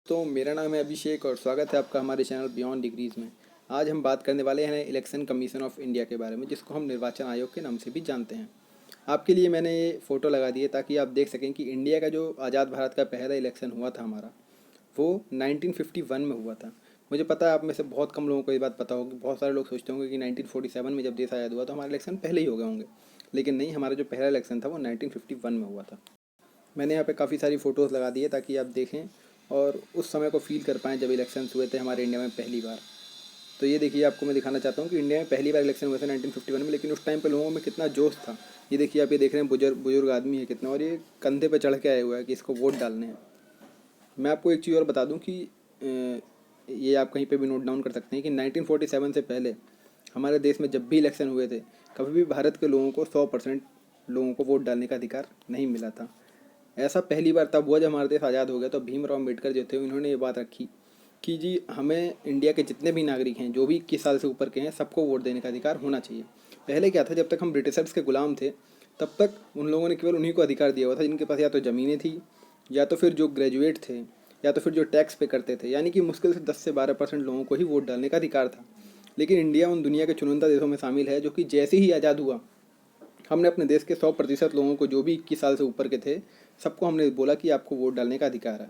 तो मेरा नाम है अभिषेक और स्वागत है आपका हमारे चैनल बियॉन्ड डिग्रीज़ में। आज हम बात करने वाले हैं इलेक्शन कमीशन ऑफ इंडिया के बारे में, जिसको हम निर्वाचन आयोग के नाम से भी जानते हैं। आपके लिए मैंने ये फ़ोटो लगा दी है ताकि आप देख सकें कि इंडिया का जो आज़ाद भारत का पहला इलेक्शन हुआ था हमारा, वो 1951 में हुआ था। मुझे पता है आप में से बहुत कम लोगों को ये बात पता होगी। बहुत सारे लोग सोचते होंगे कि 1947 में जब देश आज़ाद हुआ तो हमारे इलेक्शन पहले ही हो गए होंगे, लेकिन नहीं, हमारा जो पहला इलेक्शन था वो 1951 में हुआ था। मैंने यहाँ पे काफ़ी सारी फ़ोटोज़ लगा दी है ताकि आप देखें और उस समय को फ़ील कर पाएँ जब इलेक्शंस हुए थे हमारे इंडिया में पहली बार। तो ये देखिए, आपको मैं दिखाना चाहता हूँ कि इंडिया में पहली बार इलेक्शन हुए थे 1951 में, लेकिन उस टाइम पे लोगों में कितना जोश था। ये देखिए, आप ये देख रहे हैं बुजुर्ग बुजुर्ग आदमी है कितना, और ये कंधे पे चढ़ के आए हुआ है कि इसको वोट डालने हैं। मैं आपको एक चीज़ और बता दूं कि ये आप कहीं पे भी नोट डाउन कर सकते हैं कि 1947 से पहले हमारे देश में जब भी इलेक्शन हुए थे, कभी भी भारत के लोगों को 100% लोगों को वोट डालने का अधिकार नहीं मिला था। ऐसा पहली बार तब हुआ जब हमारा देश आज़ाद हो गया। तो भीमराव अम्बेडकर जो थे, उन्होंने ये बात रखी कि जी, हमें इंडिया के जितने भी नागरिक हैं, जो भी 21 साल से ऊपर के हैं, सबको वोट देने का अधिकार होना चाहिए। पहले क्या था, जब तक हम ब्रिटिशर्स के गुलाम थे तब तक उन लोगों ने केवल उन्हीं को अधिकार दिया हुआ था जिनके पास या तो ज़मीनें थी, या तो फिर जो ग्रेजुएट थे, या तो फिर जो टैक्स पे करते थे। यानी कि मुश्किल से 10 से 12% लोगों को ही वोट डालने का अधिकार था। लेकिन इंडिया उन दुनिया के चुनिंदा देशों में शामिल है जो कि जैसे ही आज़ाद हुआ, हमने अपने देश के 100% लोगों को, जो भी 21 साल से ऊपर के थे, सबको हमने बोला कि आपको वोट डालने का अधिकार है।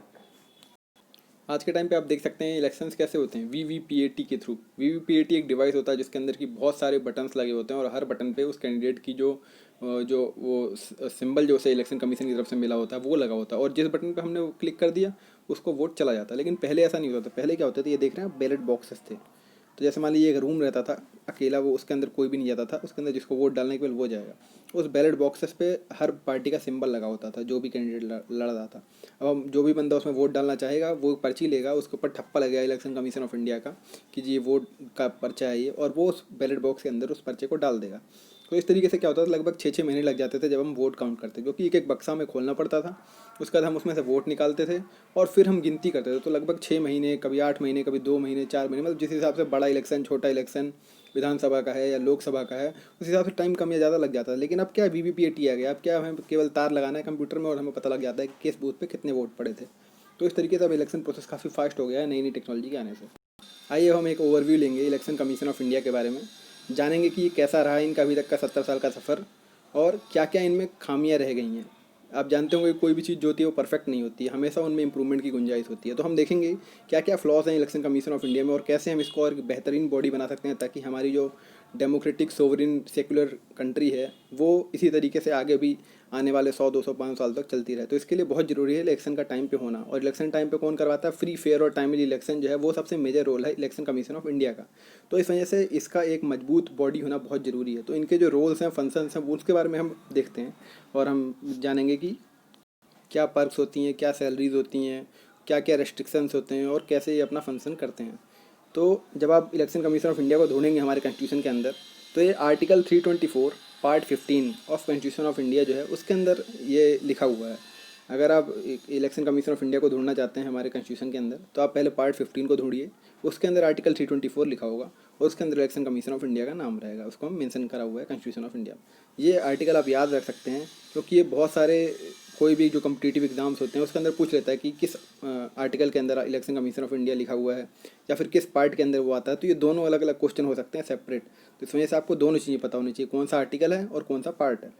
आज के टाइम पे आप देख सकते हैं इलेक्शंस कैसे होते हैं, वीवीपीएटी के थ्रू। वीवीपीएटी एक डिवाइस होता है जिसके अंदर की बहुत सारे बटन्स लगे होते हैं, और हर बटन पे उस कैंडिडेट की जो वो सिंबल जो उसे इलेक्शन कमीशन की तरफ से मिला होता है वो लगा होता है, और जिस बटन पे हमने वो क्लिक कर दिया उसको वोट चला जाता है। लेकिन पहले ऐसा नहीं होता था। पहले क्या होता था, ये देख रहे हैं, बैलेट बॉक्सेस थे। तो जैसे मान लीजिए एक रूम रहता था अकेला, वो उसके अंदर कोई भी नहीं जाता था, उसके अंदर जिसको वोट डालने के लिए वो जाएगा। उस बैलेट बॉक्सेस पे हर पार्टी का सिंबल लगा होता था, जो भी कैंडिडेट लड़ रहा था। अब जो भी बंदा उसमें वोट डालना चाहेगा वो पर्ची लेगा, उसके ऊपर ठप्पा लगेगा इलेक्शन कमीशन ऑफ इंडिया का कि जी ये वोट का पर्चा है ये, और वो उस बैलेट बॉक्स के अंदर उस पर्चे को डाल देगा। तो इस तरीके से क्या होता था, लगभग 6-6 महीने लग जाते थे जब हम वोट काउंट करते, क्योंकि एक एक बक्सा में खोलना पड़ता था। उसके बाद हम उसमें से वोट निकालते थे और फिर हम गिनती करते थे। तो लगभग 6 महीने, कभी 8 महीने, कभी 2 महीने, 4 महीने, मतलब जिस हिसाब से बड़ा इलेक्शन, छोटा इलेक्शन, विधानसभा का है या लोकसभा का है, उस हिसाब से टाइम कम या ज़्यादा लग जाता है। लेकिन अब क्या है, वीवीपीएटी आ गया। अब क्या, हमें केवल तार लगाना है कंप्यूटर में और हमें पता लग जाता है कि किस बूथ पे कितने वोट पड़े थे। तो इस तरीके से अब इलेक्शन प्रोसेस काफ़ी फास्ट हो गया है नई नई टेक्नोलॉजी के आने से। आइए हम एक ओवरव्यू लेंगे इलेक्शन कमीशन ऑफ इंडिया के बारे में, जानेंगे कि ये कैसा रहा इनका अभी तक का 70 साल का सफ़र, और क्या क्या इनमें खामियां रह गई हैं। आप जानते होंगे कोई भी चीज़ जो होती है वो परफेक्ट नहीं होती है, हमेशा उनमें इंप्रूवमेंट की गुंजाइश होती है। तो हम देखेंगे क्या क्या फ्लॉज हैं इलेक्शन कमीशन ऑफ इंडिया में, और कैसे हम इसको और बेहतरीन बॉडी बना सकते हैं ताकि हमारी जो डेमोक्रेटिक सोवरिन सेकुलर कंट्री है वो इसी तरीके से आगे भी आने वाले 100, 200, 500 साल तक चलती रहे। तो इसके लिए बहुत ज़रूरी है इलेक्शन का टाइम पे होना। और इलेक्शन टाइम पे कौन करवाता है, फ्री फेयर और टाइमली इलेक्शन जो है वो सबसे मेजर रोल है इलेक्शन कमीशन ऑफ इंडिया का। तो इस वजह से इसका एक मजबूत बॉडी होना बहुत ज़रूरी है। तो इनके जो रोल्स हैं, फंक्शंस हैं, वो उसके बारे में हम देखते हैं, और हम जानेंगे कि क्या पर्क्स होती हैं, क्या सैलरीज होती हैं, क्या क्या रेस्ट्रिक्शंस होते हैं, और कैसे ये अपना फंक्शन करते हैं। तो जब आप इलेक्शन कमीशन ऑफ इंडिया को ढूंढेंगे हमारे कॉन्स्टिट्यूशन के अंदर, तो ये article 324 part 15 of constitution of India जो है उसके अंदर ये लिखा हुआ है। अगर आप इलेक्शन कमीशन ऑफ इंडिया को ढूंढना चाहते हैं हमारे कॉन्स्टिट्यूशन के अंदर, तो आप पहले पार्ट 15 को ढूंढिए। उसके अंदर आर्टिकल 324 लिखा होगा, और उसके अंदर इलेक्शन कमीशन ऑफ इंडिया का नाम रहेगा, उसको हम मेंशन करा हुआ है कॉन्स्टिट्यूशन ऑफ इंडिया। ये आर्टिकल आप याद रख सकते हैं, क्योंकि ये बहुत सारे, कोई भी जो कम्पिटिटिव एग्जाम्स होते हैं उसके अंदर पूछ लेता है कि किस आर्टिकल के अंदर इलेक्शन कमीशन ऑफ इंडिया लिखा हुआ है, या फिर किस पार्ट के अंदर वो आता है। तो ये दोनों अलग अलग क्वेश्चन हो सकते हैं सेपरेट। तो इस वजह से आपको दोनों चीज़ें पता होनी चाहिए, कौन सा आर्टिकल है और कौन सा पार्ट है।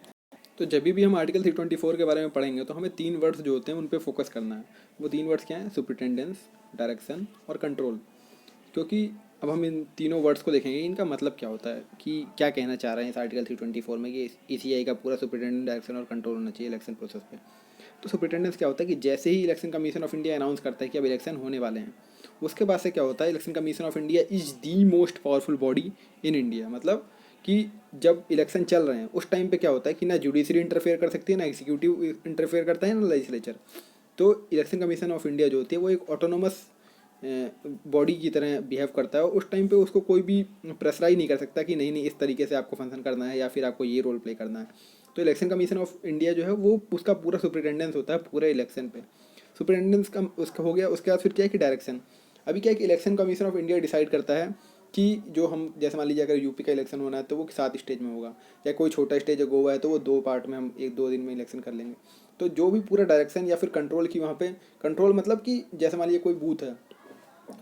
तो जब भी हम आर्टिकल 324 के बारे में पढ़ेंगे तो हमें 3 वर्ड्स जो होते हैं उन पर फोकस करना है। वो 3 वर्ड्स क्या हैं, सुपरिटेंडेंस, डायरेक्शन और कंट्रोल। क्योंकि अब हम इन तीनों वर्ड्स को देखेंगे इनका मतलब क्या होता है, कि क्या कहना चाह रहे हैं इस आर्टिकल 324 में कि ईसीआई का पूरा सुपरिटेंडेंट, डायरेक्शन और कंट्रोल होना चाहिए इलेक्शन प्रोसेस पे। तो सुपरिटेंडेंस क्या होता है कि जैसे ही election commission of India announce करता है कि अब इलेक्शन होने वाले हैं, उसके बाद से क्या होता है, election commission of India is the most powerful body in India. मतलब कि जब इलेक्शन चल रहे हैं उस टाइम पे क्या होता है कि ना जुडिशरी इंटरफेयर कर सकती है, ना एग्जीक्यूटिव इंटरफेयर करता है, ना लेजिस्लेचर। तो इलेक्शन कमीशन ऑफ इंडिया जो होती है वो एक ऑटोनोमस बॉडी की तरह बिहेव करता है, और उस टाइम पे उसको कोई भी प्रेशराइज नहीं कर सकता कि नहीं नहीं इस तरीके से आपको फंक्शन करना है या फिर आपको ये रोल प्ले करना है। तो इलेक्शन कमीशन ऑफ इंडिया जो है वो उसका पूरा सुपरिटेंडेंस होता है पूरे इलेक्शन पे। सुपरिटेंडेंस का उसका हो गया। उसके बाद फिर क्या है कि डायरेक्शन। अभी क्या है कि election commission of India decide करता है कि जो हम जैसे मान लीजिए अगर यूपी का इलेक्शन होना है तो वो 7 स्टेज में होगा, या कोई छोटा स्टेज है गोवा है तो वो 2 पार्ट में हम 1-2 दिन में इलेक्शन कर लेंगे। तो जो भी पूरा डायरेक्शन या फिर कंट्रोल की वहाँ पे कंट्रोल मतलब कि जैसे मान लीजिए कोई बूथ है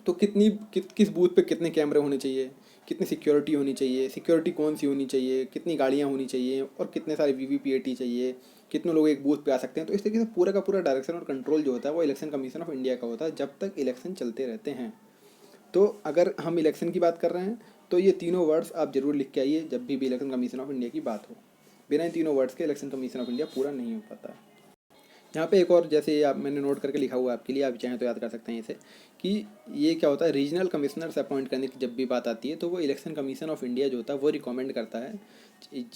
तो किस बूथ पे कितने कैमरे होने चाहिए, कितनी सिक्योरिटी होनी चाहिए, सिक्योरिटी कौन सी होनी चाहिए, कितनी गाड़ियाँ होनी चाहिए और कितने सारे वीवीपीएटी चाहिए, कितने लोग एक बूथ पे आ सकते हैं। तो इस तरीके से पूरा का पूरा डायरेक्शन और कंट्रोल जो होता है वो इलेक्शन कमीशन ऑफ इंडिया का होता है जब तक इलेक्शन चलते रहते हैं। तो अगर हम इलेक्शन की बात कर रहे हैं तो ये तीनों वर्ड्स आप जरूर लिख के आइए जब भी इलेक्शन कमीशन ऑफ इंडिया की बात हो। बिना इन तीनों वर्ड्स के इलेक्शन कमीशन ऑफ इंडिया पूरा नहीं हो पाता है। यहाँ पे एक और जैसे आप मैंने नोट करके लिखा हुआ है आपके लिए, आप चाहें तो याद कर सकते हैं इसे, कि ये क्या होता है, रीजनल कमिश्नर्स अपॉइंट करने की जब भी बात आती है तो वो इलेक्शन कमीशन ऑफ इंडिया जो होता है वो रिकमेंड करता है,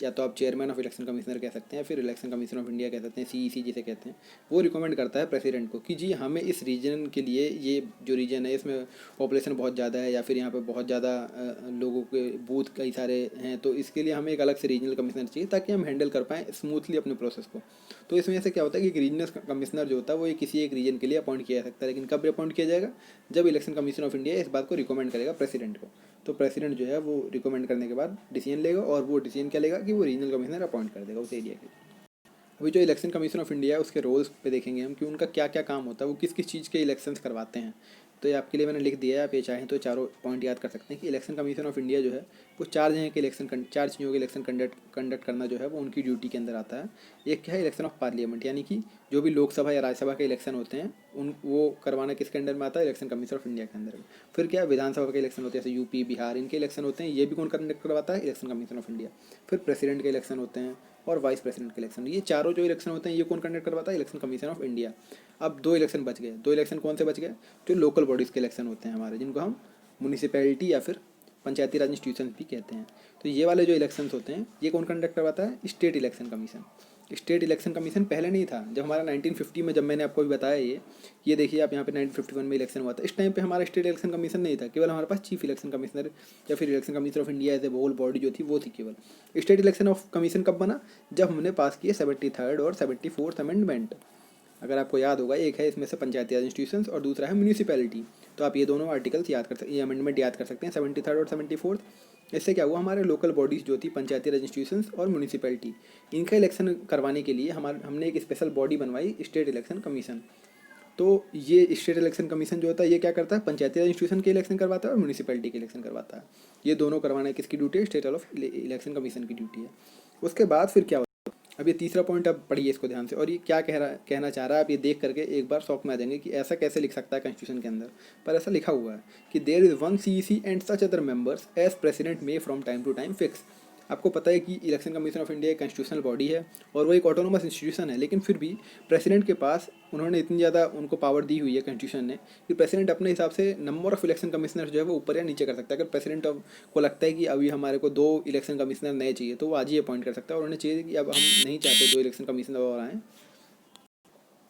या तो आप चेयरमैन ऑफ इलेक्शन कमिश्नर कह सकते हैं, फिर इलेक्शन कमीशन ऑफ इंडिया कह सकते हैं, सीईसी जिसे कहते हैं, वो रिकमेंड करता है प्रेसिडेंट को कि जी हमें इस रीजन के लिए, ये जो रीजन है इसमें पॉपुलेशन बहुत ज़्यादा है या फिर यहाँ पे बहुत ज़्यादा लोगों के बूथ कई सारे हैं, तो इसके लिए हमें एक अलग से रीजनल कमिश्नर चाहिए ताकि हम हैंडल कर पाएँ स्मूथली अपने प्रोसेस को। तो इसमें से क्या होता है कि रीजनल कमिश्नर जो होता है वो ये किसी एक रीजन के लिए अपॉइंट किया जा सकता है, लेकिन कब अपॉइंट किया जाएगा, जब इलेक्शन कमीशन ऑफ इंडिया इस बात को रिकमेंड करेगा प्रेसिडेंट को। तो प्रेसिडेंट जो है वो रिकमेंड करने के बाद डिसीजन लेगा, और वो डिसीजन क्या लेगा कि वो रीजनल कमिश्नर अपॉइंट कर देगा उस एरिया के लिए। अभी जो इलेक्शन कमीशन ऑफ इंडिया है उसके रोल्स पे देखेंगे हम कि उनका क्या क्या काम होता है, वो किस किस चीज़ के इलेक्शंस करवाते हैं। तो ये आपके लिए मैंने लिख दिया है, आप ये चाहें तो चारों पॉइंट याद कर सकते हैं कि इलेक्शन कमीशन ऑफ इंडिया जो है वो 4 जगह के चार चीज़ों के इलेक्शन कंडक्ट करना जो है वो उनकी ड्यूटी के अंदर आता है। एक क्या है, इलेक्शन ऑफ पार्लियामेंट, यानी कि जो भी लोकसभा या राज्यसभा के इलेक्शन होते हैं उन वो करवाना किसके अंडर में आता है, इलेक्शन कमीशन ऑफ इंडिया के अंदर में। फिर क्या, विधानसभा के इलेक्शन होते हैं जैसे यूपी बिहार, इनके इलेक्शन होते हैं, ये भी कौन कंडक्ट करवाता है, इलेक्शन कमीशन ऑफ इंडिया। फिर प्रेसिडेंट के इलेक्शन होते हैं और वाइस प्रेसिडेंट के इलेक्शन, ये चारों जो इलेक्शन होते हैं ये कौन कंडक्ट करवाता है, इलेक्शन कमीशन ऑफ इंडिया। अब 2 इलेक्शन बच गए, 2 इलेक्शन कौन से बच गए, जो लोकल बॉडीज़ के इलेक्शन होते हैं हमारे, जिनको हम म्यूनिसिपैलिटी या फिर पंचायती राज इंस्टीट्यूशन भी कहते हैं। तो ये वाले जो इलेक्शंस होते हैं ये कौन कंडक्ट करवाता है, state election commission. State election commission पहले नहीं था, जब हमारा 1950 में, जब मैंने आपको भी बताया ये देखिए आप यहाँ पे 1951 में इलेक्शन हुआ था, इस टाइम पे हमारा स्टेट इलेक्शन कमीशन नहीं था, केवल हमारे पास चीफ इलेक्शन कमिश्नर या फिर election commission of India as a whole body जो थी वो थी केवल। स्टेट इलेक्शन ऑफ कमीशन कब बना, जब हमने पास किए 73rd और 74th अमेंडमेंट। अगर आपको याद होगा, एक है इसमें से पंचायती राज इंस्टीट्यूशंस और दूसरा है म्यूनिसिपैलिटी। तो आप ये दोनों आर्टिकल्स याद कर सकते, ये अमेंडमेंट याद कर सकते हैं 73rd और 74th। इससे क्या हुआ, हमारे लोकल बॉडीज़ जो थी पंचायती राज इंस्टीट्यूशंस और म्यूनिसिपैलिटी, इनका इलेक्शन करवाने के लिए हमने एक स्पेशल बॉडी बनवाई, स्टेट इलेक्शन कमीशन। तो ये स्टेट इलेक्शन कमीशन जो होता है ये क्या करता है, पंचायती राज इंस्टीट्यूशन के इलेक्शन करवाता है और म्यूनिसिपैलिटी के इलेक्शन करवाता है। ये दोनों करवाना किसकी ड्यूटी है, स्टेट ऑफ इलेक्शन कमीशन की ड्यूटी है। उसके बाद फिर क्या, अब ये तीसरा पॉइंट आप पढ़िए इसको ध्यान से, और ये क्या कहना चाह रहा है आप ये देख करके एक बार शॉक में आ जाएंगे कि ऐसा कैसे लिख सकता है कॉन्स्टिट्यूशन के अंदर। पर ऐसा लिखा हुआ है कि there is one CEC and such other members as president may from time to time fix. आपको पता है कि इलेक्शन कमीशन ऑफ इंडिया एक कॉन्स्टिट्यूशनल बॉडी है और वो एक ऑटोनोमस इंस्टीट्यूशन है, लेकिन फिर भी प्रेसिडेंट के पास उन्होंने इतनी ज़्यादा उनको पावर दी हुई है कॉन्स्टिट्यूशन ने कि प्रेसिडेंट अपने हिसाब से नंबर ऑफ इलेक्शन कमिश्नर जो है वो ऊपर या नीचे कर सकता है। अगर प्रेसिडेंट को लगता है कि अभी हमारे को 2 इलेक्शन कमिश्नर नए चाहिए तो वो आज ही अपॉइंट कर सकता है, और उन्हें चाहिए कि अब हम नहीं चाहते 2 इलेक्शन कमिश्नर और आएँ।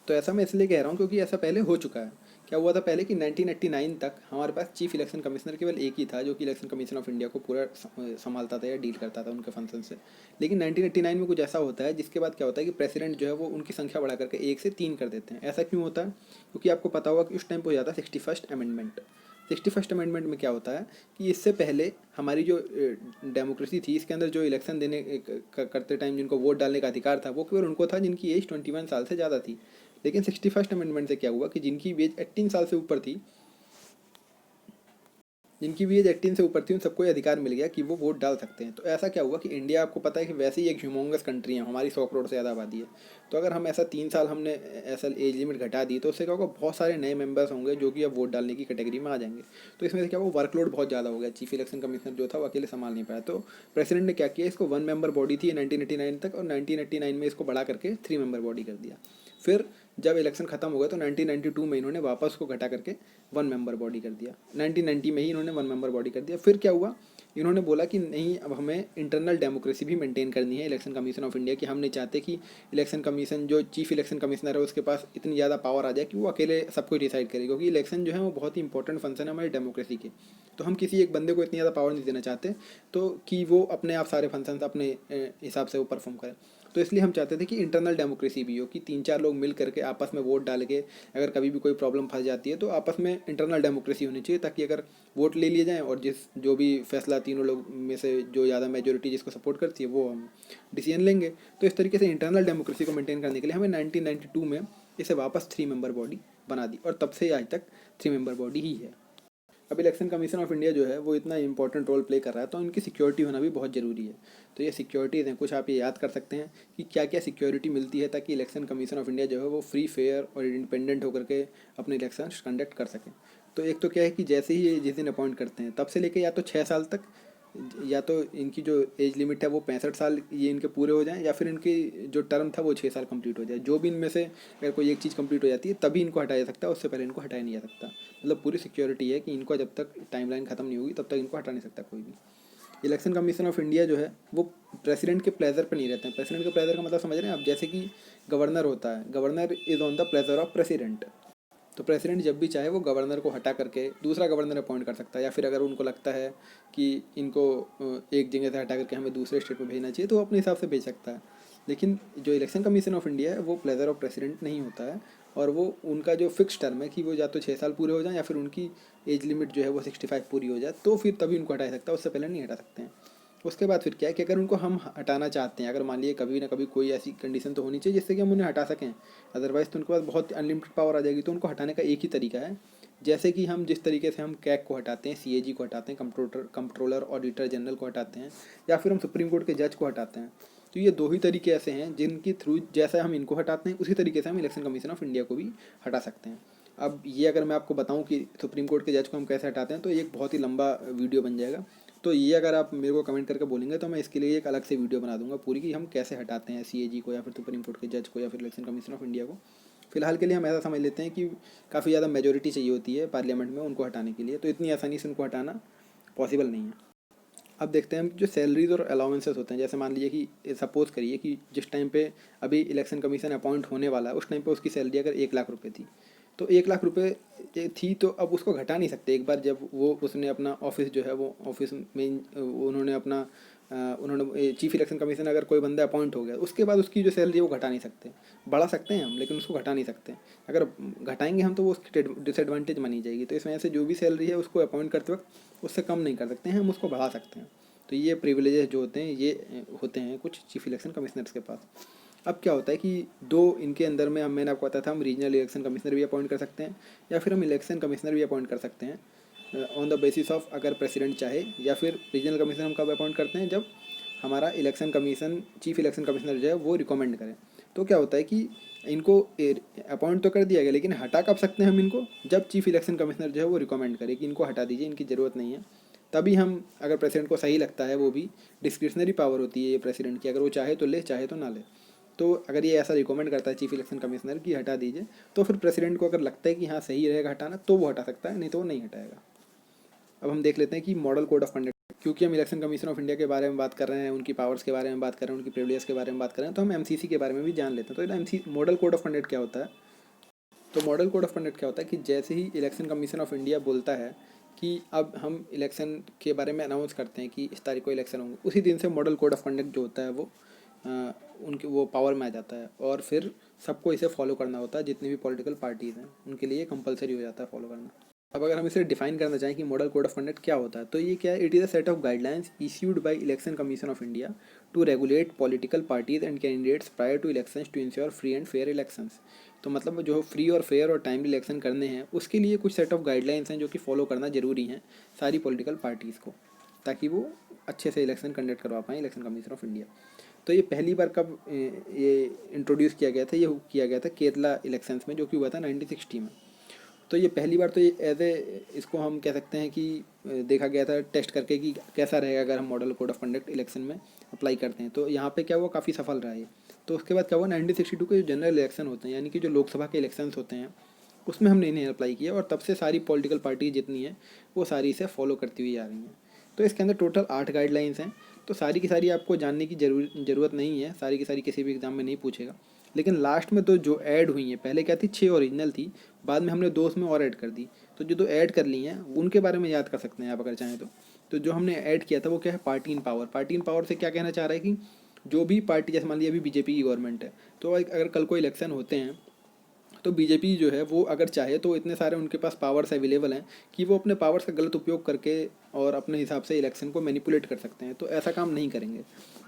तो ऐसा मैं इसलिए कह रहा हूँ क्योंकि ऐसा पहले हो चुका है। क्या हुआ था पहले कि 1989 तक हमारे पास चीफ इलेक्शन कमिश्नर केवल एक ही था जो कि इलेक्शन कमीशन ऑफ इंडिया को पूरा संभालता था या डील करता था उनके फंक्शन से। लेकिन 1989 में कुछ ऐसा होता है जिसके बाद क्या होता है कि प्रेसिडेंट जो है वो उनकी संख्या बढ़ा करके 1 से 3 कर देते हैं। ऐसा क्यों होता है, क्योंकि आपको पता होगा कि उस टाइम पर हो जाता है 61st अमेंडमेंट। 61st अमेंडमेंट में क्या होता है कि इससे पहले हमारी जो डेमोक्रेसी थी इसके अंदर जो इलेक्शन देने करते टाइम जिनको वोट डालने का अधिकार था वो केवल उनको था जिनकी एज 21 साल से ज़्यादा थी। लेकिन 61st अमेंडमेंट से क्या हुआ कि जिनकी एज 18 साल से ऊपर थी, जिनकी भी एज 18 से ऊपर थी उन सबको ये अधिकार मिल गया कि वो वोट डाल सकते हैं। तो ऐसा क्या हुआ कि इंडिया, आपको पता है कि वैसे ही एक ह्यूमंगस कंट्री है, हमारी 100 करोड़ से ज़्यादा आबादी है। तो अगर हम ऐसा 3 साल हमने ऐसा एज लिमिट घटा दी तो उससे क्या होगा, बहुत सारे नए मेंबर्स होंगे जो कि अब वोट डालने की कैटेगरी में आ जाएंगे। तो इसमें से क्या हुआ, वर्कलोड बहुत ज़्यादा हो गया, चीफ इलेक्शन कमिश्नर जो था वो अकेले संभाल नहीं पाया। तो प्रेसिडेंट ने क्या किया, इसको 1 मेंबर बॉडी थी 1989 तक, और 1989 में इसको बढ़ा करके 3 मेंबर बॉडी कर दिया। फिर जब इलेक्शन खत्म हो गया तो 1992 में इन्होंने वापस को घटा करके 1 मेंबर बॉडी कर दिया। 1990 में ही इन्होंने 1 मेंबर बॉडी कर दिया। फिर क्या हुआ, इन्होंने बोला कि नहीं, अब हमें इंटरनल डेमोक्रेसी भी मेंटेन करनी है इलेक्शन कमीशन ऑफ इंडिया की। हम नहीं चाहते कि इलेक्शन कमीशन जो चीफ इलेक्शन कमिश्नर है उसके पास इतनी ज़्यादा पावर आ जाए कि वो अकेले सब कुछ डिसाइड करे, क्योंकि इलेक्शन जो है वो बहुत ही इंपॉर्टेंट फंक्शन है हमारी डेमोक्रेसी के। तो हम किसी एक बंदे को इतनी ज़्यादा पावर नहीं देना चाहते तो कि वो अपने आप सारे फंक्शन अपने हिसाब से वो परफॉर्म करें। तो इसलिए हम चाहते थे कि इंटरनल डेमोक्रेसी भी हो, कि 3-4 लोग मिल करके आपस में वोट डाल के अगर कभी भी कोई प्रॉब्लम फंस जाती है तो आपस में इंटरनल डेमोक्रेसी होनी चाहिए, ताकि अगर वोट ले लिए जाएँ और जो भी फैसला तीनों लोग में से जो ज़्यादा मेजोरिटी जिसको सपोर्ट करती है वो हम डिसीजन लेंगे। तो इस तरीके से इंटरनल डेमोक्रेसी को मेंटेन करने के लिए हमें 1992 में इसे वापस 3 मेंबर बॉडी बना दी, और तब से आज तक 3 मेंबर बॉडी ही है। अब इलेक्शन कमीशन ऑफ इंडिया जो है वो इतना इंपॉर्टेंट रोल प्ले कर रहा है, तो इनकी सिक्योरिटी होना भी बहुत ज़रूरी है। तो ये सिक्योरिटीज़ हैं, कुछ आप ये याद कर सकते हैं कि क्या क्या सिक्योरिटी मिलती है ताकि इलेक्शन कमीशन ऑफ इंडिया जो है वो फ्री, फेयर और इंडिपेंडेंट होकर के अपने इलेक्शन कंडक्ट कर सकें। तो एक तो क्या है कि जैसे ही ये जिस दिन अपॉइंट करते हैं तब से लेकर या तो 6 साल तक, या तो इनकी जो एज लिमिट है वो 65 साल ये इनके पूरे हो जाएं, या फिर इनकी जो टर्म था वो 6 साल कंप्लीट हो जाए। जो भी इनमें से अगर कोई एक चीज़ कंप्लीट हो जाती है तभी इनको हटाया जा सकता है, उससे पहले इनको हटाया नहीं जा सकता। मतलब पूरी सिक्योरिटी है कि इनको जब तक टाइमलाइन ख़त्म नहीं होगी तब तक इनको हटा नहीं सकता कोई भी। इलेक्शन कमीशन ऑफ इंडिया जो है वो प्रेसिडेंट के प्लेजर पर नहीं रहते हैं। प्रेसिडेंट के प्लेजर का मतलब समझ रहे हैं आप, जैसे कि गवर्नर होता है, governor is on the pleasure of president. तो प्रेसिडेंट जब भी चाहे वो गवर्नर को हटा करके दूसरा गवर्नर अपॉइंट कर सकता है, या फिर अगर उनको लगता है कि इनको एक जगह से हटा करके हमें दूसरे स्टेट में भेजना चाहिए तो वो अपने हिसाब से भेज सकता है। लेकिन जो इलेक्शन कमीशन ऑफ इंडिया है वो प्लेजर ऑफ प्रेसिडेंट नहीं होता है, और वो उनका जो फिक्स टर्म है कि वो या तो 6 साल पूरे हो जाएं या फिर उनकी एज लिमिट जो है वो 65 पूरी हो जाए, तो फिर तभी उनको हटा सकता है, उससे पहले नहीं हटा सकते हैं। उसके बाद फिर क्या है कि अगर उनको हम हटाना चाहते हैं, अगर मान लिए कभी ना कभी कोई ऐसी कंडीशन तो होनी चाहिए जिससे कि हम उन्हें हटा सकें, अदरवाइज़ तो उनके पास बहुत अनलिमिटेड पावर आ जाएगी। तो उनको हटाने का एक ही तरीका है, जैसे कि हम जिस तरीके से हम कैग को हटाते हैं, सीएजी को हटाते हैं, कंप्ट्रोलर ऑडिटर जनरल को हटाते हैं, या फिर हम सुप्रीम कोर्ट के जज को हटाते हैं। तो ये 2 ही तरीके ऐसे हैं जिनके थ्रू जैसा हम इनको हटाते हैं उसी तरीके से हम इलेक्शन कमीशन ऑफ इंडिया को भी हटा सकते हैं। अब ये अगर मैं आपको बताऊं कि सुप्रीम कोर्ट के जज को हम कैसे हटाते हैं तो ये एक बहुत ही लंबा वीडियो बन जाएगा। तो ये अगर आप मेरे को कमेंट करके बोलेंगे तो मैं इसके लिए एक अलग से वीडियो बना दूंगा पूरी, कि हम कैसे हटाते हैं सीएजी को या फिर सुप्रीम कोर्ट के जज को या फिर इलेक्शन कमीशन ऑफ इंडिया को। फिलहाल के लिए हम ऐसा समझ लेते हैं कि काफ़ी ज़्यादा मेजोरिटी चाहिए होती है पार्लियामेंट में उनको हटाने के लिए, तो इतनी आसानी से उनको हटाना पॉसिबल नहीं है। अब देखते हैं जो सैलरीज और अलाउंसेस होते हैं, जैसे मान लीजिए कि सपोज़ करिए कि जिस टाइम पे अभी इलेक्शन कमीशन अपॉइंट होने वाला है उस टाइम पे उसकी सैलरी अगर 1 लाख रुपये थी, तो 1 लाख रुपये थी तो अब उसको घटा नहीं सकते। एक बार जब वो उसने अपना ऑफिस जो है वो ऑफिस में उन्होंने अपना उन्होंने चीफ इलेक्शन कमीशन अगर कोई बंदा अपॉइंट हो गया उसके बाद उसकी जो सैलरी है वो घटा नहीं सकते। बढ़ा सकते हैं हम लेकिन उसको घटा नहीं सकते। अगर घटाएंगे हम तो वो उसकी डिसएडवांटेज मानी जाएगी। तो इस वजह से जो भी सैलरी है उसको अपॉइंट करते वक्त उससे कम नहीं कर सकते हैं, हम उसको बढ़ा सकते हैं। तो ये प्रिविलेजेस जो होते हैं ये होते हैं कुछ चीफ इलेक्शन कमिश्नर्स के पास। अब क्या होता है कि दो इनके अंदर में मैंने आपको बताया था, हम रीजनल इलेक्शन कमिश्नर भी अपॉइंट कर सकते हैं या फिर हम इलेक्शन कमिश्नर भी अपॉइंट कर सकते हैं ऑन द बेसिस ऑफ अगर प्रेसिडेंट चाहे। या फिर रीजनल कमिश्नर हम कब अपॉइंट करते हैं, जब हमारा election commission chief election commissioner जो है वो रिकमेंड करें। तो क्या होता है कि इनको अपॉइंट तो कर दिया गया लेकिन हटा कब सकते हैं हम इनको, जब चीफ इलेक्शन कमिश्नर जो है वो रिकमेंड करे कि इनको हटा दीजिए, इनकी ज़रूरत नहीं है। तभी हम, अगर प्रेसिडेंट को सही लगता है, वो भी डिस्क्रिशनरी पावर होती है ये प्रेसिडेंट की, अगर वो चाहे तो ले चाहे तो ना ले। तो अगर ये ऐसा रिकमेंड करता है चीफ इलेक्शन कमिश्नर की हटा दीजिए, तो फिर प्रेसिडेंट को अगर लगता है कि हाँ सही रहेगा हटाना तो वो हटा सकता है, नहीं तो वो नहीं हटाएगा। अब हम देख लेते हैं कि मॉडल कोड ऑफ कंडक्ट, क्योंकि हम इलेक्शन कमीशन ऑफ इंडिया के बारे में बात कर रहे हैं, उनकी पावर्स के बारे में बात कर रहे हैं, उनकी प्रिविलेज के बारे में बात कर रहे हैं, तो हम एमसीसी के बारे में भी जान लेते हैं। तो मॉडल कोड ऑफ कंडक्ट क्या होता है? तो मॉडल कोड ऑफ कंडक्ट क्या होता है कि जैसे ही इलेक्शन कमीशन ऑफ इंडिया बोलता है कि अब हम इलेक्शन के बारे में अनाउंस करते हैं कि इस तारीख को इलेक्शन होंगे, उसी दिन से मॉडल कोड ऑफ कंडक्ट जो होता है वो उनके वो पावर में आ जाता है, और फिर सबको इसे फॉलो करना होता है। जितनी भी पॉलिटिकल पार्टीज़ हैं उनके लिए कंपलसरी हो जाता है फॉलो करना। अब अगर हम इसे डिफाइन करना चाहें कि मॉडल कोड ऑफ कंडक्ट क्या होता है, तो ये क्या है? It is a set of guidelines issued by election commission of India to regulate political parties and candidates prior to elections to ensure free and fair elections. तो मतलब जो फ्री और फेयर और टाइमली इलेक्शन करने हैं उसके लिए कुछ सेट ऑफ गाइडलाइंस हैं जो कि फॉलो करना जरूरी हैं सारी पॉलिटिकल पार्टीज़ को, ताकि वो अच्छे से इलेक्शन कंडक्ट करवा पाएँ इलेक्शन कमीशन ऑफ इंडिया। तो ये पहली बार कब ये इंट्रोड्यूस किया गया था? ये किया गया था केरला इलेक्शंस में, जो कि हुआ था 1960 में। तो ये पहली बार तो ये एज ए इसको हम कह सकते हैं कि देखा गया था टेस्ट करके कि कैसा रहेगा अगर हम model code of conduct election में अप्लाई करते हैं। तो यहाँ पे क्या हुआ, काफ़ी सफल रहा है। तो उसके बाद क्या हुआ, 1962 के जो जनरल इलेक्शन होते हैं, यानी कि जो लोकसभा के इलेक्शंस होते हैं, उसमें हमने इन्हें अप्लाई किया, और तब से सारी पॉलिटिकल पार्टी जितनी हैं वो सारी इसे फॉलो करती हुई आ रही हैं। तो इसके अंदर टोटल 8 गाइडलाइंस हैं। तो सारी की सारी आपको जानने की ज़रूरत नहीं है, सारी की सारी किसी भी एग्ज़ाम में नहीं पूछेगा। लेकिन लास्ट में तो जो ऐड हुई हैं, पहले क्या थी 6 ओरिजिनल थी, बाद में हमने 2 उसमें और ऐड कर दी। तो जो 2 ऐड कर ली हैं उनके बारे में याद कर सकते हैं आप अगर चाहें तो। जो हमने ऐड किया था वो क्या है, पार्टी इन पावर। पार्टी इन पावर से क्या कहना चाह रहा है कि जो भी पार्टी, जैसे मान लीजिए अभी बीजेपी की गवर्नमेंट है, तो अगर कल को इलेक्शन होते हैं तो बीजेपी जो है वो अगर चाहे तो इतने सारे उनके पास पावर्स अवेलेबल हैं कि वो अपने पावर्स का गलत उपयोग करके और अपने हिसाब से इलेक्शन को मैनिपुलेट कर सकते हैं। तो ऐसा काम नहीं करेंगे।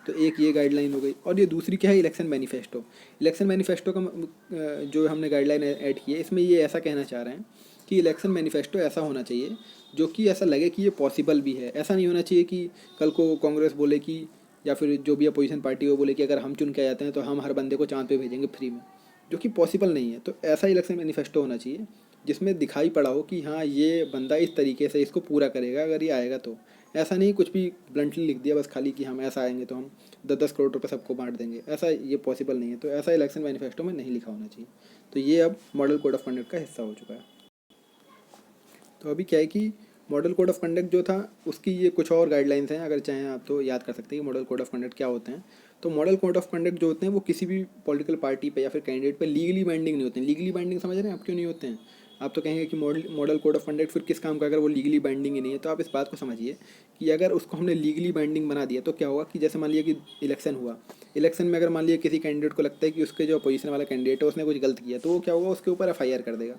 तो एक ये गाइडलाइन हो गई। और ये दूसरी क्या है, इलेक्शन मैनिफेस्टो। इलेक्शन मैनिफेस्टो का जो हमने गाइडलाइन ऐड की है, इसमें ये ऐसा कहना चाह रहे हैं कि इलेक्शन मैनिफेस्टो ऐसा होना चाहिए जो कि ऐसा लगे कि ये पॉसिबल भी है। ऐसा नहीं होना चाहिए कि कल को कांग्रेस बोले कि, या फिर जो भी अपोजिशन पार्टी वो बोले कि अगर हम चुन के आ जाते हैं तो हम हर बंदे को चांद पे भेजेंगे फ्री में, जो कि पॉसिबल नहीं है। तो ऐसा इलेक्शन मैनिफेस्टो होना चाहिए जिसमें दिखाई पड़ा हो कि हाँ ये बंदा इस तरीके से इसको पूरा करेगा अगर ये आएगा तो। ऐसा नहीं कुछ भी ब्लंटली लिख दिया बस खाली कि हम ऐसा आएंगे तो हम 10-10 करोड़ रुपए सबको बांट देंगे, ऐसा ये पॉसिबल नहीं है। तो ऐसा इलेक्शन मैनिफेस्टो में नहीं लिखा होना चाहिए। तो ये अब मॉडल कोड ऑफ कंडक्ट का हिस्सा हो चुका है। तो अभी क्या है कि मॉडल कोड ऑफ कंडक्ट जो था उसकी ये कुछ और गाइडलाइंस हैं, अगर चाहें आप तो याद कर सकते हैं कि मॉडल कोड ऑफ कंडक्ट क्या होते हैं। तो मॉडल कोड ऑफ कंडक्ट जो होते हैं वो किसी भी पॉलिटिकल पार्टी पे या फिर कैंडिडेट पे लीगली बाइंडिंग नहीं होते हैं। लीगली बाइंडिंग समझ रहे हैं आप क्यों नहीं होते हैं? आप तो कहेंगे कि मॉडल कोड ऑफ कंडक्ट फिर किस काम का, अगर वो लीगली बाइंडिंग ही नहीं है। तो आप इस बात को समझिए कि अगर उसको हमने लीगली बाइंडिंग बना दिया तो क्या होगा कि जैसे मान लिया कि इलेक्शन हुआ, इलेक्शन में अगर मान लिया किसी कैंडिडेट को लगता है कि उसके जो अपोजिशन वाला कैंडिडेट है उसने कुछ गलत किया, तो वो क्या होगा, उसके ऊपर एफआईआर कर देगा।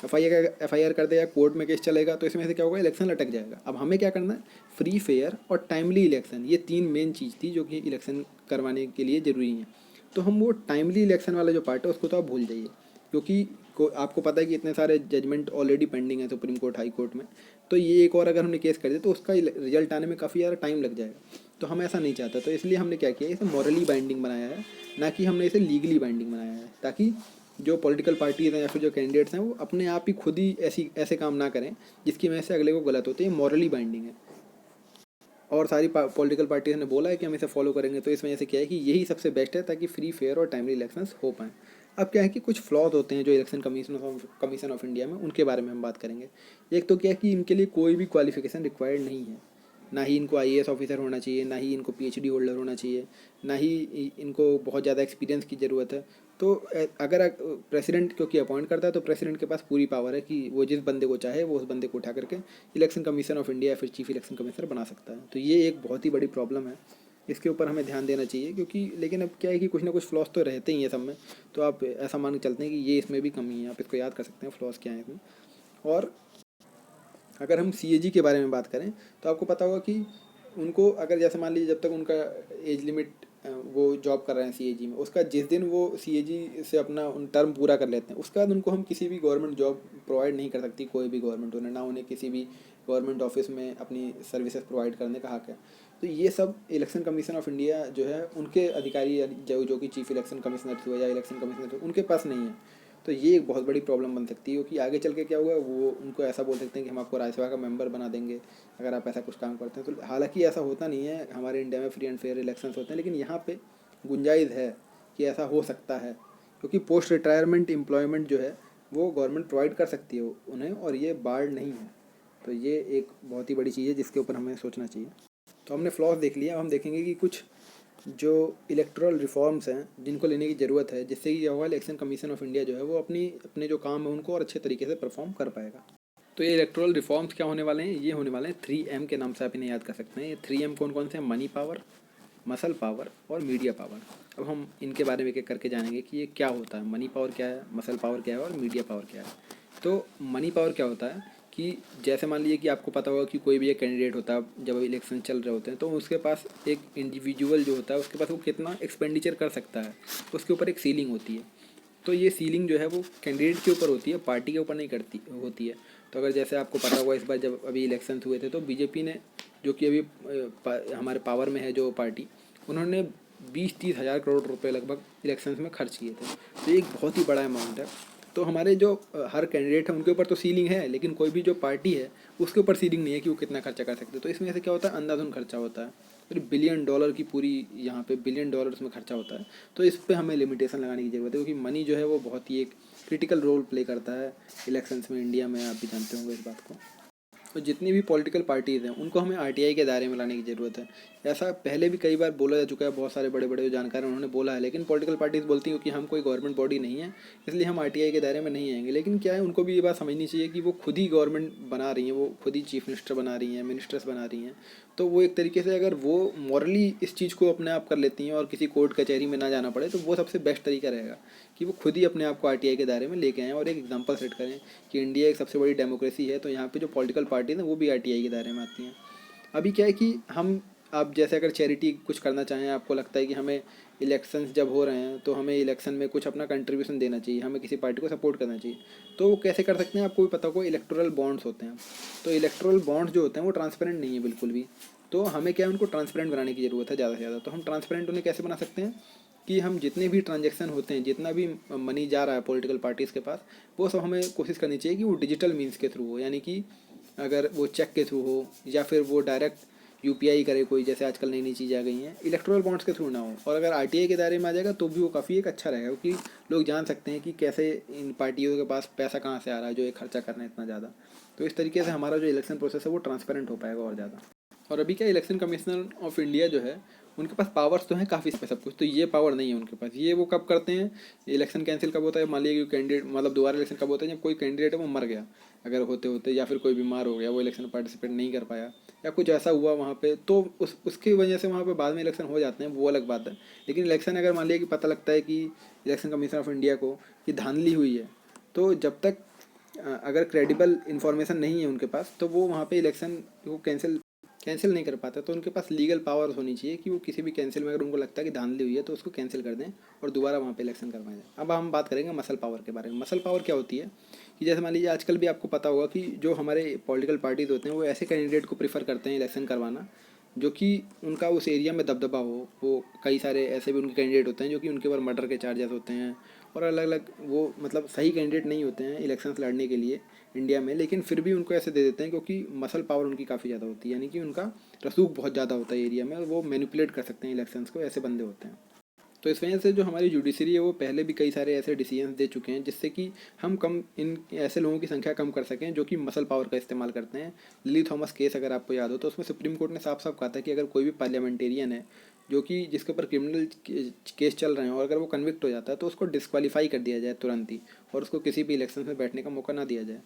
एफआईआर कर देगा, कोर्ट में केस चलेगा, तो इसमें से क्या होगा, इलेक्शन लटक जाएगा। अब हमें क्या करना है, फ्री फेयर और टाइमली इलेक्शन, ये तीन मेन चीज़ थी जो कि इलेक्शन करवाने के लिए ज़रूरी है। तो हम वो टाइमली इलेक्शन वाला जो पार्ट है उसको तो आप भूल जाइए, क्योंकि आपको पता है कि इतने सारे जजमेंट ऑलरेडी पेंडिंग है सुप्रीम कोर्ट, हाई कोर्ट में। तो ये एक और अगर हमने केस कर दिया तो उसका रिजल्ट आने में काफ़ी ज़्यादा टाइम लग जाएगा। तो हम ऐसा नहीं चाहते, तो इसलिए हमने क्या किया, इसे मॉरली बाइंडिंग बनाया है, ना कि हमने इसे लीगली बाइंडिंग बनाया है, ताकि जो पॉलिटिकल पार्टीज़ हैं या फिर जो कैंडिडेट्स हैं वो अपने आप ही खुद ही ऐसे काम ना करें जिसकी वजह से अगले को गलत होती है। मॉरली बाइंडिंग है और सारी पॉलिटिकल पार्टीज ने बोला है कि हम इसे फॉलो करेंगे। तो इस वजह से क्या है कि यही सबसे बेस्ट है ताकि फ्री फेयर और टाइमली इलेक्शंस हो पाएँ। अब क्या है कि कुछ फ्लॉज होते हैं जो इलेक्शन कमीशन ऑफ इंडिया में, उनके बारे में हम बात करेंगे। एक तो क्या है कि इनके लिए कोई भी क्वालिफिकेशन रिक्वायर्ड नहीं है। ना ही इनको आईएएस ऑफिसर होना चाहिए, ना ही इनको पीएचडी होल्डर होना चाहिए, ना ही इनको बहुत ज़्यादा एक्सपीरियंस की ज़रूरत है। तो अगर प्रेसिडेंट क्योंकि अपॉइंट करता है तो प्रेसिडेंट के पास पूरी पावर है कि वो जिस बंदे को चाहे वो उस बंदे को उठा करके इलेक्शन कमीशन ऑफ इंडिया या फिर चीफ इलेक्शन कमिश्नर बना सकता है। तो ये एक बहुत ही बड़ी प्रॉब्लम है, इसके ऊपर हमें ध्यान देना चाहिए। क्योंकि लेकिन अब क्या है कि कुछ ना कुछ फ्लॉस तो रहते ही हैं सब में। तो आप ऐसा मान के चलते हैं कि ये इसमें भी कमी है, आप इसको याद कर सकते हैं फ्लॉस क्या है इसमें। और अगर हम सीएजी के बारे में बात करें तो आपको पता होगा कि उनको अगर जैसे मान लीजिए जब तक उनका एज लिमिट वो जॉब कर रहे हैं सीएजी में, उसका जिस दिन वो सीएजी से अपना उन टर्म पूरा कर लेते हैं उसके बाद उनको हम किसी भी गवर्नमेंट जॉब प्रोवाइड नहीं कर सकती। कोई भी गवर्नमेंट उन्हें ना उन्हें किसी भी गवर्नमेंट ऑफिस में अपनी सर्विसेज प्रोवाइड करने का हक है। तो ये सब इलेक्शन कमीशन ऑफ इंडिया जो है उनके अधिकारी जो कि चीफ इलेक्शन कमिश्नर थे या इलेक्शन कमिश्नर थे उनके पास नहीं है। तो ये एक बहुत बड़ी प्रॉब्लम बन सकती है, क्योंकि आगे चल के क्या होगा, वो उनको ऐसा बोल सकते हैं कि हम आपको राज्यसभा का मेंबर बना देंगे अगर आप ऐसा कुछ काम करते हैं। तो हालांकि ऐसा होता नहीं है, हमारे इंडिया में फ्री एंड फेयर इलेक्शंस होते हैं, लेकिन यहाँ पे गुंजाइश है कि ऐसा हो सकता है, क्योंकि पोस्ट रिटायरमेंट एम्प्लॉयमेंट जो है वो गवर्नमेंट प्रोवाइड कर सकती है उन्हें, और ये बार्ड नहीं है। तो ये एक बहुत ही बड़ी चीज़ है जिसके ऊपर हमें सोचना चाहिए। तो हमने फ्लॉस देख लिया, अब हम देखेंगे कि कुछ जो इलेक्टोरल रिफॉर्म्स हैं जिनको लेने की ज़रूरत है, जिससे कि होगा इलेक्शन कमीशन ऑफ इंडिया जो है वो अपने जो काम है उनको और अच्छे तरीके से परफॉर्म कर पाएगा। तो ये इलेक्टोरल रिफॉर्म्स क्या होने वाले हैं, ये होने वाले हैं 3M के नाम से आप इन्हें याद कर सकते हैं। ये 3M कौन कौन से हैं, मनी पावर, मसल पावर और मीडिया पावर। अब हम इनके बारे में एक एक करके जानेंगे कि ये क्या होता है, मनी पावर क्या है, मसल पावर क्या है और मीडिया पावर क्या है। तो मनी पावर क्या होता है कि जैसे मान लीजिए कि आपको पता होगा कि कोई भी एक कैंडिडेट होता है, जब इलेक्शन चल रहे होते हैं तो उसके पास एक इंडिविजुअल जो होता है उसके पास वो कितना एक्सपेंडिचर कर सकता है, उसके ऊपर एक सीलिंग होती है। तो ये सीलिंग जो है वो कैंडिडेट के ऊपर होती है, पार्टी के ऊपर नहीं करती होती है। तो अगर जैसे आपको पता होगा इस बार जब अभी इलेक्शन हुए थे तो बीजेपी ने, जो कि अभी हमारे पावर में है जो पार्टी, उन्होंने 20-30 हज़ार करोड़ रुपए लगभग इलेक्शंस में खर्च किए थे। तो ये एक बहुत ही बड़ा अमाउंट है। तो हमारे जो हर कैंडिडेट है उनके ऊपर तो सीलिंग है, लेकिन कोई भी जो पार्टी है उसके ऊपर सीलिंग नहीं है कि वो कितना खर्चा कर सकते। तो इसमें से क्या होता है, अंधाधुंध खर्चा होता है। तो बिलियन डॉलर की पूरी यहाँ पे बिलियन डॉलर उसमें खर्चा होता है। तो इस पर हमें लिमिटेशन लगाने की ज़रूरत है, क्योंकि मनी जो है वो बहुत ही एक क्रिटिकल रोल प्ले करता है इलेक्शंस में इंडिया में, आप भी जानते होंगे इस बात को। तो जितनी भी पॉलिटिकल पार्टीज़ हैं उनको हमें आरटीआई के दायरे में लाने की ज़रूरत है। ऐसा पहले भी कई बार बोला जा चुका है, बहुत सारे बड़े बड़े जो जानकार हैं उन्होंने बोला है, लेकिन पॉलिटिकल पार्टीज़ बोलती हैं कि हम कोई गवर्नमेंट बॉडी नहीं है इसलिए हम आरटीआई के दायरे में नहीं आएंगे। लेकिन क्या है, उनको भी ये बात समझनी चाहिए कि वो खुद ही गवर्नमेंट बना रही हैं, वो खुद ही चीफ मिनिस्टर बना रही हैं, मिनिस्टर्स बना रही हैं। तो वो एक तरीके से अगर वो मॉरली इस चीज़ को अपने आप कर लेती हैं और किसी कोर्ट कचहरी में ना जाना पड़े, तो वो सबसे बेस्ट तरीका रहेगा कि वो खुद ही अपने आप को आरटीआई के दायरे में लेके आएँ और एक एग्जांपल सेट करें कि इंडिया एक सबसे बड़ी डेमोक्रेसी है, तो यहाँ पे जो पॉलिटिकल पार्टीज हैं वो भी आरटीआई के दायरे में आती हैं। अभी क्या है कि हम, आप जैसे अगर चैरिटी कुछ करना चाहें, आपको लगता है कि हमें इलेक्शंस जब हो रहे हैं तो हमें इलेक्शन में कुछ अपना कंट्रीब्यूशन देना चाहिए, हमें किसी पार्टी को सपोर्ट करना चाहिए, तो वो कैसे कर सकते हैं? आपको भी पता होगा, इलेक्टोरल बॉन्ड्स होते हैं। तो इलेक्टोरल बॉन्ड्स जो होते हैं वो ट्रांसपेरेंट नहीं है बिल्कुल भी, तो हमें क्या है, उनको ट्रांसपेरेंट बनाने की ज़रूरत है ज़्यादा से ज़्यादा। तो हम ट्रांसपेरेंट उन्हें कैसे बना सकते हैं कि हम जितने भी ट्रांजेक्शन होते हैं, जितना भी मनी जा रहा है पॉलिटिकल पार्टीज़ के पास, वो सब हमें कोशिश करनी चाहिए कि वो डिजिटल मीन्स के थ्रू हो, यानी कि अगर वो चेक के थ्रू हो या फिर वो डायरेक्ट यूपीआई करे कोई, जैसे आजकल नई नई चीज़ें आ गई हैं, इलेक्ट्रल बॉन्ड्स के थ्रू ना हो। और अगर आरटीआई के दायरे में आ जाएगा तो भी वो काफ़ी एक अच्छा रहेगा, क्योंकि लोग जान सकते हैं कि कैसे इन पार्टियों के पास पैसा कहाँ से आ रहा है जो ये खर्चा कर रहे हैं इतना ज़्यादा। तो इस तरीके से हमारा जो इलेक्शन प्रोसेस है वो ट्रांसपेरेंट हो पाएगा और ज़्यादा। और अभी क्या, इलेक्शन कमिश्नर ऑफ इंडिया जो है, उनके पास पावर्स तो हैं काफ़ी सब कुछ, तो ये पावर नहीं है उनके पास। ये वो कब करते हैं, इलेक्शन कैंसिल कब होता है, मान लीजिए कि कैंडिडेट, मतलब दोबारा इलेक्शन कब होता है, जब कोई कैंडिडेट है वो मर गया अगर होते होते, या फिर कोई बीमार हो गया, वो इलेक्शन पार्टिसिपेट नहीं कर पाया, या कुछ ऐसा हुआ वहाँ पे, तो उसकी वजह से वहाँ पे बाद में इलेक्शन हो जाते हैं, वो अलग बात है। लेकिन इलेक्शन अगर मान लिया कि पता लगता है कि इलेक्शन कमीशन ऑफ इंडिया को कि धांधली हुई है, तो जब तक अगर क्रेडिबल इन्फॉर्मेशन नहीं है उनके पास, तो वो वहाँ पे इलेक्शन को कैंसिल नहीं कर पाता। तो उनके पास लीगल पावर्स होनी चाहिए कि वो किसी भी कैंसिल में अगर उनको लगता है कि धांधली हुई है तो उसको कैंसिल कर दें और दोबारा वहाँ पे इलेक्शन करवाएं जाए। अब हम बात करेंगे मसल पावर के बारे में। मसल पावर क्या होती है कि जैसे मान लीजिए आजकल भी आपको पता होगा कि जो हमारे पॉलिटिकल पार्टीज होते हैं वो ऐसे कैंडिडेट को प्रीफर करते हैं इलेक्शन करवाना जो कि उनका उस एरिया में दबदबा हो। वो कई सारे ऐसे भी उनके कैंडिडेट होते हैं जो कि उनके ऊपर मर्डर के चार्जेस होते हैं और अलग अलग, वो मतलब सही कैंडिडेट नहीं होते हैं इलेक्शंस लड़ने के लिए इंडिया में, लेकिन फिर भी उनको ऐसे दे देते हैं क्योंकि मसल पावर उनकी काफ़ी ज़्यादा होती है, यानी कि उनका रसूख बहुत ज़्यादा होता है एरिया में, वो मैनिपुलेट कर सकते हैं इलेक्शंस को, ऐसे बंदे होते हैं। तो इस वजह से जो हमारी जुडिशरी है वो पहले भी कई सारे ऐसे डिसीजंस दे चुके हैं जिससे कि हम कम इन ऐसे लोगों की संख्या कम कर सकें जो कि मसल पावर का इस्तेमाल करते हैं। लिली थॉमस केस अगर आपको याद हो तो उसमें सुप्रीम कोर्ट ने साफ साफ कहा था कि अगर कोई भी पार्लियामेंटेरियन है जो कि जिसके ऊपर क्रिमिनल केस चल रहे हैं और अगर वो कन्विक्ट हो जाता है तो उसको डिस्क्वालीफाई कर दिया जाए तुरंत ही और उसको किसी भी इलेक्शन में बैठने का मौका ना दिया जाए।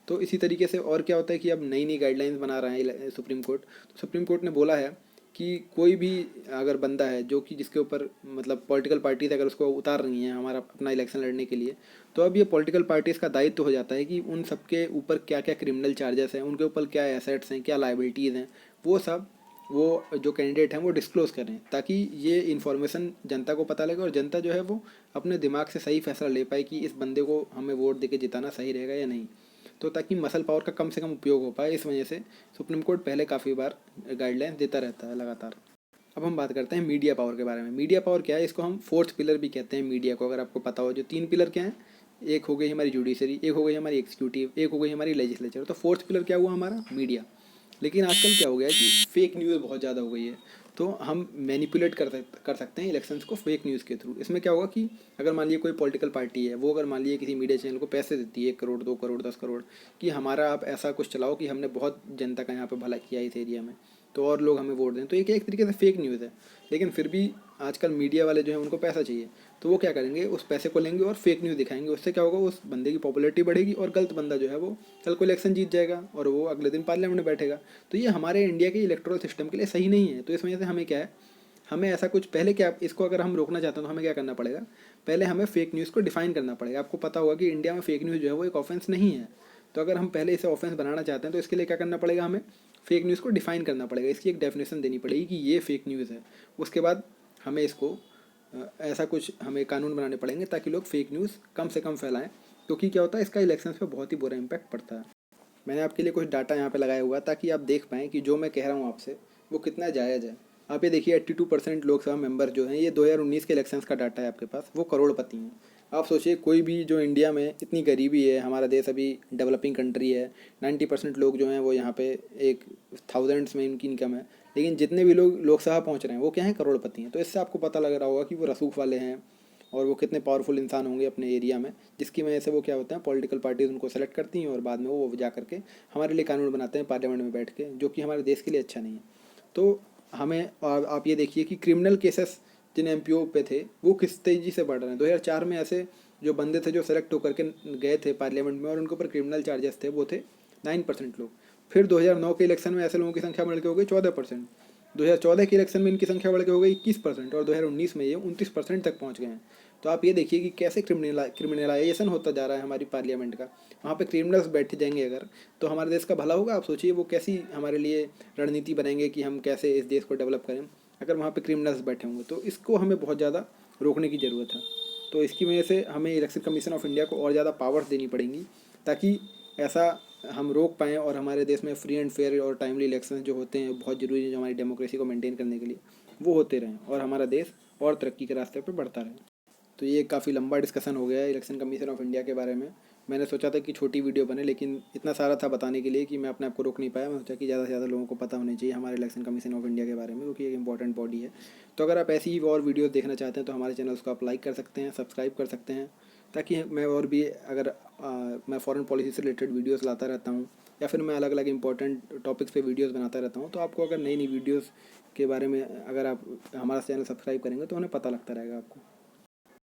तो इसी तरीके से और क्या होता है कि अब नई नई गाइडलाइंस बना रहा है सुप्रीम कोर्ट। तो सुप्रीम कोर्ट ने बोला है कि कोई भी अगर बंदा है जो कि जिसके ऊपर मतलब पॉलिटिकल पार्टीज अगर उसको उतार रही हैं हमारा अपना इलेक्शन लड़ने के लिए, तो अब ये पॉलिटिकल पार्टीज़ का दायित्व हो जाता है कि उन सबके ऊपर क्या क्या क्रिमिनल चार्जेस हैं, उनके ऊपर क्या एसेट्स हैं, क्या लाइबिलिटीज़ हैं, वो सब वो जो कैंडिडेट हैं वो डिस्क्लोज़ करें ताकि ये इन्फॉर्मेशन जनता को पता लगे और जनता जो है वो अपने दिमाग से सही फैसला ले पाए कि इस बंदे को हमें वोट दे के जिताना सही रहेगा या नहीं। तो ताकि मसल पावर का कम से कम उपयोग हो पाए, इस वजह से सुप्रीम कोर्ट पहले काफ़ी बार गाइडलाइंस देता रहता है लगातार। अब हम बात करते हैं मीडिया पावर के बारे में। मीडिया पावर क्या है, इसको हम फोर्थ पिलर भी कहते हैं मीडिया को, अगर आपको पता हो। जो तीन पिलर क्या हैं, एक हो गई हमारी जुडिशरी, एक हो गई हमारी एग्जीक्यूटिव, एक हो गई हमारी लेजिस्लेचर। तो फोर्थ पिलर क्या हुआ हमारा, मीडिया। लेकिन आजकल क्या हो गया है कि फेक न्यूज़ बहुत ज़्यादा हो गई है, तो हम मैनिपुलेट कर सकते हैं इलेक्शंस को फेक न्यूज़ के थ्रू। इसमें क्या होगा कि अगर मान लीजिए कोई पॉलिटिकल पार्टी है, वो अगर मान लीजिए किसी मीडिया चैनल को पैसे देती है 1 करोड़ 2 करोड़ 10 करोड़ कि हमारा आप ऐसा कुछ चलाओ कि हमने बहुत जनता का यहाँ पे भला किया इस एरिया में, तो और लोग हमें वोट दें, तो ये क्या एक तरीके से फेक न्यूज़ है। लेकिन फिर भी आजकल मीडिया वाले जो हैं उनको पैसा चाहिए, तो वो क्या करेंगे, उस पैसे को लेंगे और फेक न्यूज़ दिखाएंगे। उससे क्या होगा, उस बंदे की पॉपुलैरिटी बढ़ेगी और गलत बंदा जो है वो कल को इलेक्शन जीत जाएगा और वो अगले दिन पार्लियामेंट में बैठेगा। तो ये हमारे इंडिया के इलेक्टोरल सिस्टम के लिए सही नहीं है। तो इस वजह से हमें क्या है, हमें ऐसा कुछ पहले क्या, इसको अगर हम रोकना चाहते हैं तो हमें क्या करना पड़ेगा, पहले हमें फेक न्यूज़ को डिफाइन करना पड़ेगा। आपको पता होगा कि इंडिया में फेक न्यूज़ जो है वो एक ऑफेंस नहीं है। तो अगर हम पहले इसे ऑफेंस बनाना चाहते हैं तो इसके लिए क्या करना पड़ेगा, हमें फेक न्यूज़ को डिफाइन करना पड़ेगा, इसकी एक डेफिनेशन देनी पड़ेगी कि ये फेक न्यूज़ है। उसके बाद हमें इसको ऐसा कुछ हमें कानून बनाने पड़ेंगे ताकि लोग फेक न्यूज़ कम से कम फैलाएं, क्योंकि क्या होता है इसका इलेक्शंस पे बहुत ही बुरा इम्पैक्ट पड़ता है। मैंने आपके लिए कुछ डाटा यहाँ पे लगाया हुआ ताकि आप देख पाएँ कि जो मैं कह रहा हूँ आपसे वो कितना जायज़ है। आप ये देखिए 82% लोकसभा मेंबर जो हैं, ये 2019 के इलेक्शंस का डाटा है आपके पास, वो करोड़पति हैं। आप सोचिए कोई भी जो इंडिया में इतनी गरीबी है, हमारा देश अभी डेवलपिंग कंट्री है, 90% लोग जो हैं वो यहाँ पे एक थाउजेंड्स में इनकी इनकम है, लेकिन जितने भी लोग लोकसभा पहुँच रहे हैं वो क्या हैं, करोड़पति हैं। तो इससे आपको पता लग रहा होगा कि वो रसूख वाले हैं और वो कितने पावरफुल इंसान होंगे अपने एरिया में, जिसकी वजह से वो क्या होता है, पॉलिटिकल पार्टीज उनको सेलेक्ट करती हैं और बाद में वो जा करके हमारे लिए कानून बनाते हैं पार्लियामेंट में बैठ के, जो कि हमारे देश के लिए अच्छा नहीं है। तो हमें, और आप ये देखिए कि क्रिमिनल केसेस जिन एमपीओ पे थे वो किस तेज़ी से बढ़ रहे हैं। 2004 में ऐसे जो बंदे थे जो सेलेक्ट होकर के गए थे पार्लियामेंट में और उनके ऊपर क्रिमिनल चार्जेस थे, वो थे 9% लोग। फिर 2009 के इलेक्शन में ऐसे लोगों की संख्या बढ़ के हो गई 14%। 2014 के इलेक्शन में इनकी संख्या बढ़ के हो गई 21% और 2019 में ये 29% तक पहुंच गए हैं। तो आप ये देखिए कि कैसे क्रिमिनलाइजेशन होता जा रहा है हमारी पार्लियामेंट का। वहाँ पे क्रिमिनल्स बैठ जाएंगे अगर, तो हमारे देश का भला होगा? आप सोचिए वो कैसी हमारे लिए रणनीति बनाएंगे कि हम कैसे इस देश को डेवलप करें अगर वहाँ पे क्रिमिनल्स बैठे होंगे। तो इसको हमें बहुत ज़्यादा रोकने की ज़रूरत है। तो इसकी वजह से हमें इलेक्शन कमीशन ऑफ इंडिया को और ज़्यादा पावर्स देनी पड़ेंगी ताकि ऐसा हम रोक पाएँ और हमारे देश में फ्री एंड फेयर और टाइमली इलेक्शन जो होते हैं बहुत ज़रूरी है, जो हमारी डेमोक्रेसी को मेंटेन करने के लिए, वो होते रहें और हमारा देश और तरक्की के रास्ते पर बढ़ता रहे। तो ये काफ़ी लंबा डिस्कशन हो गया है इलेक्शन कमीशन ऑफ इंडिया के बारे में। मैंने सोचा था कि छोटी वीडियो बने, लेकिन इतना सारा था बताने के लिए कि मैं अपने आप को रोक नहीं पाया। मैं सोचा कि ज़्यादा से ज़्यादा लोगों को पता होनी चाहिए हमारे इलेक्शन कमीशन ऑफ इंडिया के बारे में, क्योंकि एक इंपॉर्टेंट बॉडी है। तो अगर आप ऐसी ही और वीडियो देखना चाहते हैं तो हमारे चैनल को आप लाइक कर सकते हैं, सब्सक्राइब कर सकते हैं, ताकि मैं और भी अगर मैं फॉरेन पॉलिसी से रिलेटेड वीडियोस लाता रहता हूँ या फिर मैं अलग अलग इंपॉर्टेंट टॉपिक्स पे वीडियोस बनाता रहता हूँ। तो आपको अगर नई नई वीडियोस के बारे में अगर आप हमारा चैनल सब्सक्राइब करेंगे तो उन्हें पता लगता रहेगा आपको।